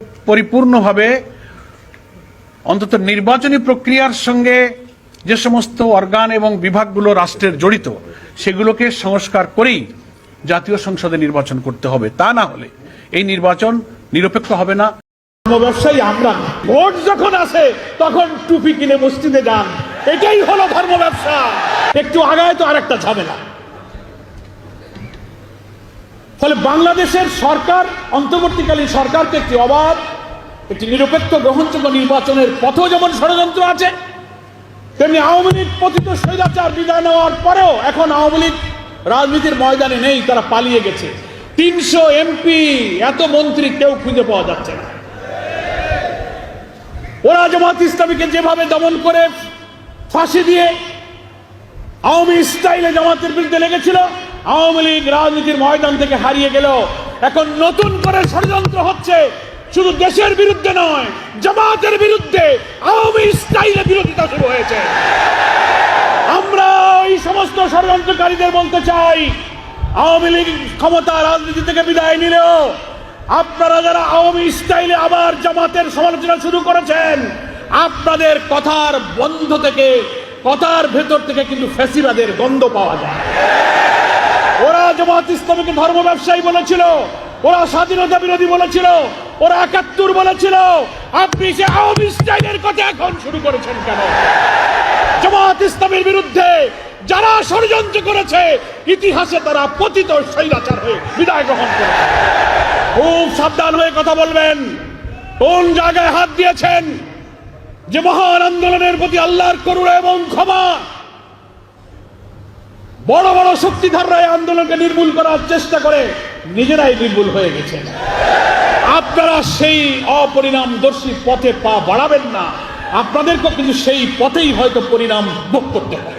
পরিপূর্ণভাবে অন্তত নির্বাচনী প্রক্রিয়ার সঙ্গে যে সমস্ত অর্গান এবং বিভাগগুলো রাষ্ট্রের জড়িত সেগুলোকে সংস্কার করেই জাতীয় সংসদে নির্বাচন করতে হবে। তা না হলে এই নির্বাচন নিরপেক্ষ হবে না। ব্যবসায়ী আমরা ভোট যখন আসে তখন টুপি কিনে মসজিদে যান, এটাই হলো ধর্ম ব্যবসা। একটু আগায় তো আরেকটা ঝামেলা। ফলে বাংলাদেশের সরকার, অন্তর্বর্তীকালীন সরকারকে একটি অবাধ, একটি নিরপেক্ষ গ্রহণযোগ্য নির্বাচনের পথেও যেমন ষড়যন্ত্র আছে, তেমনি আওয়ামী লীগ পতিত স্বৈরাচার বিদায় নেওয়ার পরেও এখন আওয়ামী লীগ রাজনীতির ময়দানে নেই, তারা পালিয়ে গেছে। 300 এমপি, এত মন্ত্রী কেউ খুঁজে পাওয়া যাচ্ছে না। ওরা জামাত ইসলামীকে যেভাবে দমন করে ফাঁসি দিয়ে আওয়ামী স্টাইলে জামাতের বিরুদ্ধে লেগেছিল, আওয়ামী লীগ রাজনীতির ময়দান থেকে হারিয়ে গেল। এখন নতুন করে ষড়যন্ত্র হচ্ছে, শুধু দেশের বিরুদ্ধে নয়, জামাতের বিরুদ্ধে আওয়ামী স্টাইলে বিরোধিতা শুরু হয়েছে। আমরা এই সমস্ত ষড়যন্ত্রকারীদের বলতে চাই, আওয়ামী লীগ ক্ষমতা রাজনীতি থেকে বিদায় নিলেও আপনারা যারা আওয়ামী স্টাইলে আবার জামাতের সমালোচনা শুরু করেছেন, আপনাদের কথার বন্ধ থেকে, কথার ভেতর থেকে কিন্তু ফ্যাসিবাদের গন্ধ পাওয়া যায়। ওরা জামাত ইসলামীকে ধর্ম ব্যবসায়ী বলেছিল, ওরা স্বাধীনতা বিরোধী বলেছিল, ওরা ৭১ বলেছিল। আপনি সে আওয়ামী স্টাইলের কথা এখন শুরু করেছেন কেন? জামাত ইসলামের বিরুদ্ধে যারা ষড়যন্ত্র করেছে, ইতিহাসে তারা পতিত স্বৈরাচার হয়ে বিদায় গ্রহণ করেছে। খুব সাবধান হয়ে কথা বলবেন। কোন জায়গায় হাত দিয়েছেন যে মহান আন্দোলনের প্রতি আল্লাহর করুণা এবং ক্ষমা, বড় বড় শক্তিধররা এই আন্দোলনকে নির্মূল করার চেষ্টা করে নিজেরাই নির্মূল হয়ে গেছেন। আপনারা সেই অপরিণামদর্শী পথে পা বাড়াবেন না, আপনাদেরকে কিন্তু সেই পথেই হয়তো পরিণাম ভোগ করতে হবে।